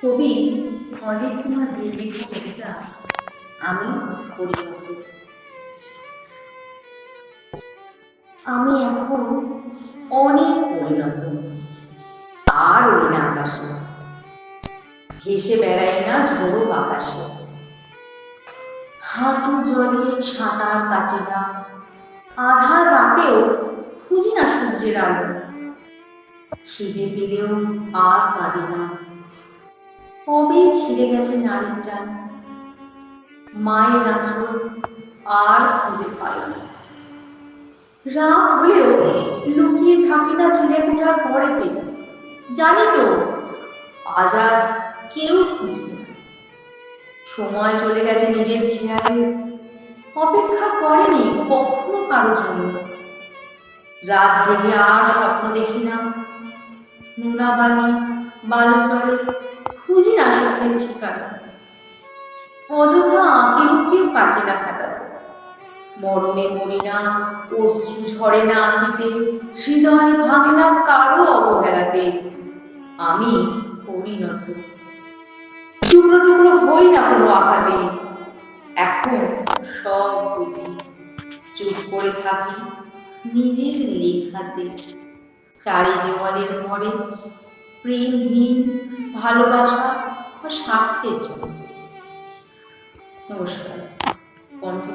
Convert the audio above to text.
কবি অজিত কুমার দেব লেখা কবিতা আমি পরিণত। আমি এখন অনেক পরিণত, আর ওই না আকাশে ভেসে বেড়াই না ঝোড়ো বাতাসে। হাঁটু জলে সাঁতার কাটে না, আধার রাতেও খুঁজি না সূর্যের আলো। খিদে পেলেও আর কাঁদে না, কবে ছিঁড়ে গেছে নারীর টান। মায়ের আঁচল আর খুঁজে পাই না, রাত হলেও লুকিয়ে থাকি না চিলে কোঠার ঘরেতে। জানি তো আজ আর কেউ খুঁজবে না, সময় চলে গেছে নিজের খেয়ালে, অপেক্ষা করেনি কখনো কারো জন্য। রাত জেগে আর স্বপ্ন দেখি না, নোনা বালি বালু চলে খুঁজি না স্বপ্নের ঠিকানা। অযথা আঁকে লুকিয়েও কাটে না খাতা, মরমে মরি না, অশ্রু ঝরে না আঁখিতে, হৃদয় ভাঙে না কারো অবহেলাতে। আমি পরিণত, টুকরো টুকরো হই না কোনো আঘাতে। এখন সব বুঝি, চুপ করে থাকি নিজের লেখাতে। চারি দেওয়ালের ঘরে প্রেমহীন ভালোবাসা ও স্বার্থের জন্য। নমস্কার। কণ্ঠে